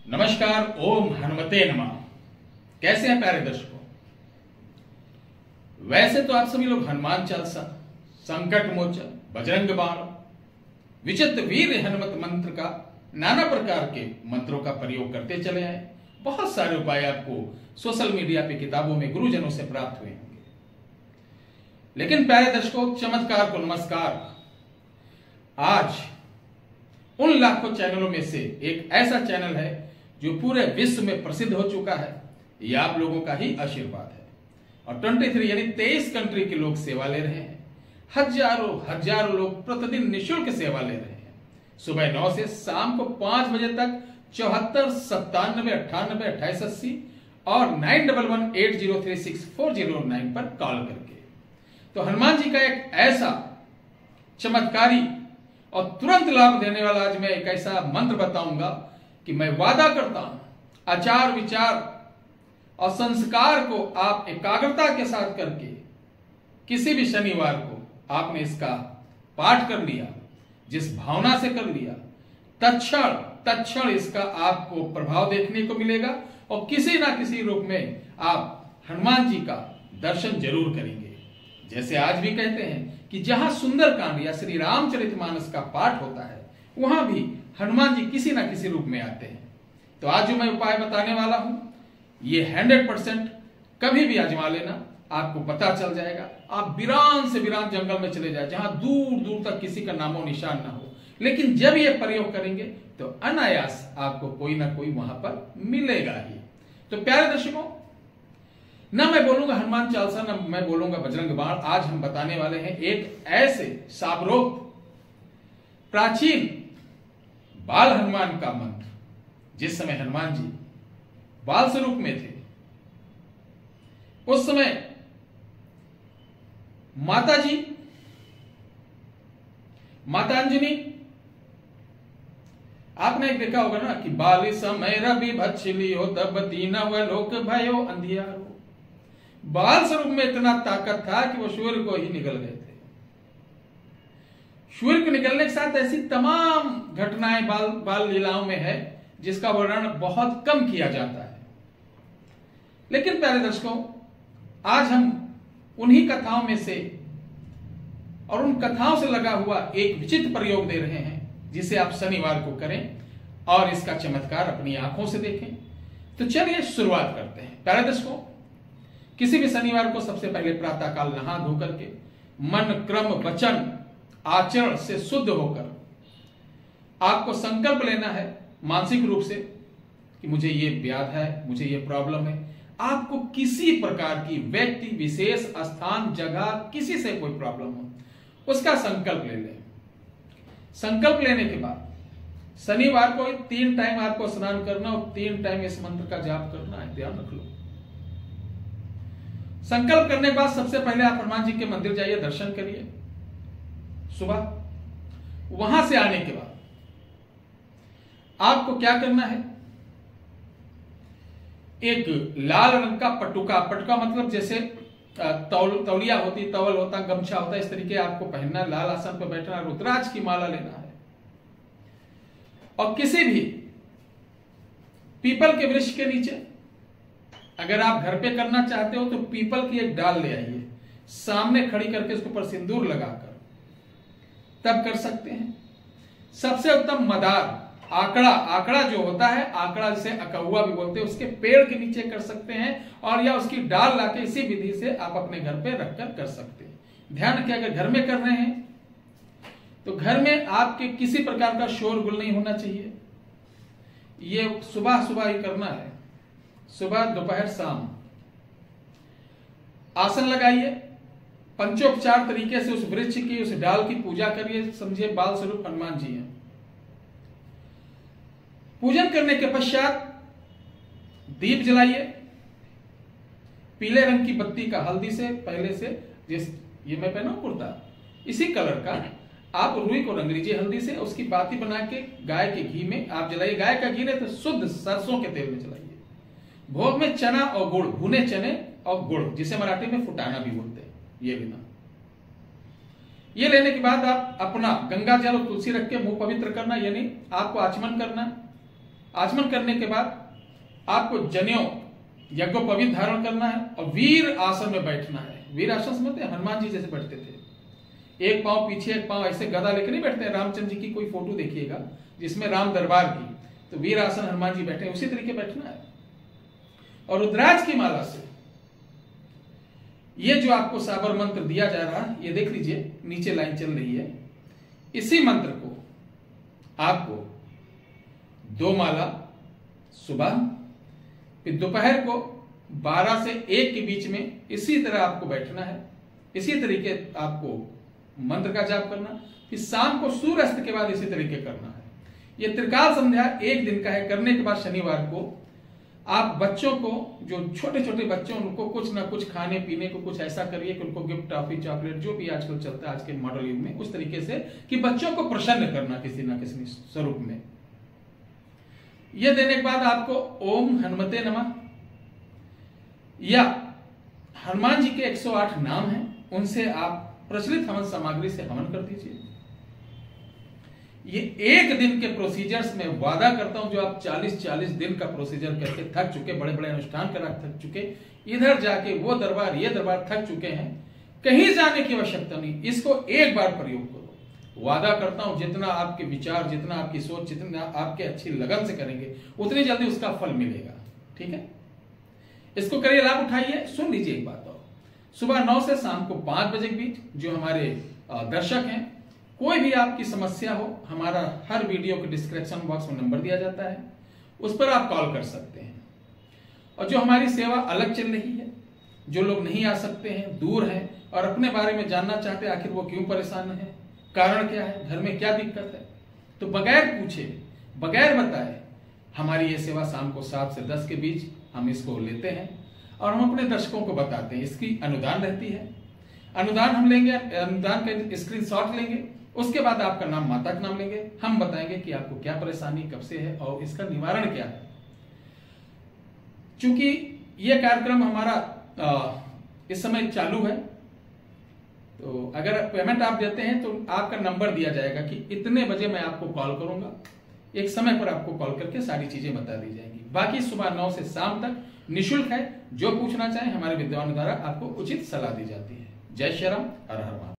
नमस्कार। ओम हनुमते नमः। कैसे हैं प्यारे दर्शकों? वैसे तो आप सभी लोग हनुमान चालीसा, संकट मोचन, बजरंग बाण, विचित्र वीर हनुमत मंत्र का नाना प्रकार के मंत्रों का प्रयोग करते चले आए। बहुत सारे उपाय आपको सोशल मीडिया पे, किताबों में, गुरुजनों से प्राप्त हुए होंगे। लेकिन प्यारे दर्शकों, चमत्कार को नमस्कार। आज उन लाखों चैनलों में से एक ऐसा चैनल है जो पूरे विश्व में प्रसिद्ध हो चुका है। यह आप लोगों का ही आशीर्वाद है। और 23 यानी 23 कंट्री के लोग सेवा ले रहे हैं। हजारों लोग प्रतिदिन निःशुल्क सेवा ले रहे हैं। सुबह 9 से शाम को 5 बजे तक 74 97 98 28 80 और 9118036409 पर कॉल करके। तो हनुमान जी का एक ऐसा चमत्कारी और तुरंत लाभ देने वाला आज मैं एक ऐसा मंत्र बताऊंगा कि मैं वादा करता हूं, आचार विचार और संस्कार को आप एकाग्रता के साथ करके किसी भी शनिवार को आपने इसका पाठ कर लिया, जिस भावना से कर लिया, तत्क्षण इसका आपको प्रभाव देखने को मिलेगा और किसी ना किसी रूप में आप हनुमान जी का दर्शन जरूर करेंगे। जैसे आज भी कहते हैं कि जहां सुंदरकांड या श्री रामचरितमानस का पाठ होता है, वहां भी हनुमान जी किसी ना किसी रूप में आते हैं। तो आज जो मैं उपाय बताने वाला हूं, ये 100% कभी भी आजमा लेना, आपको पता चल जाएगा। आप वीरान से वीरान जंगल में चले जाए, जहां दूर दूर तक किसी का नामो निशान ना हो, लेकिन जब ये प्रयोग करेंगे तो अनायास आपको कोई ना कोई वहां पर मिलेगा ही। तो प्यारे दर्शकों, ना मैं बोलूंगा हनुमान चालीसा, ना मैं बोलूंगा बजरंग बाण। आज हम बताने वाले हैं एक ऐसे साबरोक्त प्राचीन बाल हनुमान का मंत्र। जिस समय हनुमान जी बाल स्वरूप में थे, उस समय माता अंजनी, आपने एक देखा होगा ना कि बाल समय रवि भक्षली हो तब दीनव लोक भयो अंधियारो। बाल स्वरूप में इतना ताकत था कि वो सूर्य को ही निकल गए थे। सूर्य को निकलने के साथ ऐसी तमाम घटनाएं बाल लीलाओं में है जिसका वर्णन बहुत कम किया जाता है। लेकिन प्यारे दर्शकों, आज हम उन्हीं कथाओं में से और उन कथाओं से लगा हुआ एक विचित्र प्रयोग दे रहे हैं, जिसे आप शनिवार को करें और इसका चमत्कार अपनी आंखों से देखें। तो चलिए शुरुआत करते हैं। प्यारे दर्शकों, किसी भी शनिवार को सबसे पहले प्रातःकाल नहा धो करके मन, क्रम, वचन, आचरण से शुद्ध होकर आपको संकल्प लेना है मानसिक रूप से कि मुझे ये व्याध है, मुझे ये प्रॉब्लम है। आपको किसी प्रकार की व्यक्ति विशेष, स्थान, जगह, किसी से कोई प्रॉब्लम हो, उसका संकल्प ले लें। संकल्प लेने के बाद शनिवार को 3 टाइम आपको स्नान करना और 3 टाइम इस मंत्र का जाप करना है। ध्यान रख लो। संकल्प करने के बाद सबसे पहले आप हनुमान जी के मंदिर जाइए, दर्शन करिए सुबह। वहां से आने के बाद आपको क्या करना है, एक लाल रंग का पटुका मतलब जैसे तौलिया होती, तवल होता, गमछा होता, इस तरीके आपको पहनना, लाल आसन पर बैठना, रुद्राक्ष की माला लेना है और किसी भी पीपल के वृक्ष के नीचे, अगर आप घर पे करना चाहते हो तो पीपल की एक डाल ले आइए, सामने खड़ी करके उसके ऊपर सिंदूर लगाकर तब कर सकते हैं। सबसे उत्तम मदार, आंकड़ा जो होता है, आंकड़ा जिसे अकहुआ भी बोलते हैं, उसके पेड़ के नीचे कर सकते हैं और या उसकी डाल लाके इसी विधि से आप अपने घर पे रखकर कर सकते हैं। ध्यान रखिए, अगर घर में कर रहे हैं तो घर में आपके किसी प्रकार का शोरगुल नहीं होना चाहिए। ये सुबह ही करना है, सुबह, दोपहर, शाम। आसन लगाइए, पंचोपचार तरीके से उस वृक्ष की, उस डाल की पूजा करिए। समझिए बाल स्वरूप हनुमान जी हैं। पूजन करने के पश्चात दीप जलाइए, पीले रंग की बत्ती का, हल्दी से पहले से, जिस ये मैं पहना कुर्ता, इसी कलर का आप रुई को रंग लीजिए हल्दी से। उसकी बाती बना के गाय के घी में आप जलाइए। गाय का घी नहीं तो शुद्ध सरसों के तेल में जलाइए। भोग में चना और गुड़, भुने चने और गुड़, जिसे मराठी में फुटाना भी बोलते हैं, ये लेना। ये लेने के बाद आप अपना गंगा जल और तुलसी रख के मुंह पवित्र करना, यानी आपको आचमन करना। आचमन करने के बाद आपको जनेऊ यज्ञोपवीत धारण करना है और वीर आसन में बैठना है। वीर आसन समझते हैं, हनुमान जी जैसे बैठते थे, एक पांव पीछे एक पांव ऐसे गदा लेकर नहीं बैठते। रामचंद्र जी की कोई फोटो देखिएगा जिसमें राम दरबार की, तो वीर आसन हनुमान जी बैठे, उसी तरीके बैठना है। और रुद्राक्ष की माला से ये जो आपको साबर मंत्र दिया जा रहा है, ये देख लीजिए नीचे लाइन चल रही है। इसी मंत्र को आपको 2 माला सुबह, फिर दोपहर को 12 से 1 के बीच में इसी तरह आपको बैठना है, इसी तरीके आपको मंत्र का जाप करना, फिर शाम को सूर्यास्त के बाद इसी तरीके करना है। यह त्रिकाल संध्या 1 दिन का है। करने के बाद शनिवार को आप बच्चों को, जो छोटे छोटे बच्चे उनको कुछ ना कुछ खाने पीने को कुछ ऐसा करिए कि उनको गिफ्ट, टॉफी, चॉकलेट जो भी आजकल चलता है आज के मॉडल युग में, उस तरीके से कि बच्चों को प्रसन्न करना किसी ना किसी स्वरूप में। यह देने के बाद आपको ओम हनुमते नमः या हनुमान जी के 108 नाम हैं, उनसे आप प्रचलित हवन सामग्री से हवन कर दीजिए। ये 1 दिन के प्रोसीजर्स में वादा करता हूं, जो आप 40-40 दिन का प्रोसीजर करके थक चुके, बड़े बड़े अनुष्ठान करा थक चुके, इधर जाके वो दरबार ये दरबार थक चुके हैं, कहीं जाने की आवश्यकता नहीं। इसको एक बार प्रयोग करो। वादा करता हूं जितना आपके विचार, जितना आपकी सोच, जितना आपके अच्छी लगन से करेंगे, उतनी जल्दी उसका फल मिलेगा। ठीक है, इसको करिए, लाभ उठाइए। सुन लीजिए एक बात और, सुबह 9 से शाम को 5 बजे के बीच जो हमारे दर्शक हैं, कोई भी आपकी समस्या हो, हमारा हर वीडियो के डिस्क्रिप्शन बॉक्स में नंबर दिया जाता है, उस पर आप कॉल कर सकते हैं। और जो हमारी सेवा अलग चल रही है, जो लोग नहीं आ सकते हैं, दूर हैं और अपने बारे में जानना चाहते हैं, आखिर वो क्यों परेशान है, कारण क्या है, घर में क्या दिक्कत है, तो बगैर पूछे, बगैर बताए हमारी ये सेवा शाम को 7 से 10 के बीच हम इसको लेते हैं और हम अपने दर्शकों को बताते हैं। इसकी अनुदान रहती है, अनुदान हम लेंगे, अनुदान का स्क्रीनशॉट लेंगे, उसके बाद आपका नाम, माता का नाम लेंगे, हम बताएंगे कि आपको क्या परेशानी कब से है और इसका निवारण क्या है। चूंकि यह कार्यक्रम हमारा इस समय चालू है, तो अगर पेमेंट आप देते हैं तो आपका नंबर दिया जाएगा कि इतने बजे मैं आपको कॉल करूंगा, एक समय पर आपको कॉल करके सारी चीजें बता दी जाएंगी। बाकी सुबह 9 से शाम तक निःशुल्क है, जो पूछना चाहे हमारे विद्वान द्वारा आपको उचित सलाह दी जाती है। जय श्री राम, हर हर महादेव।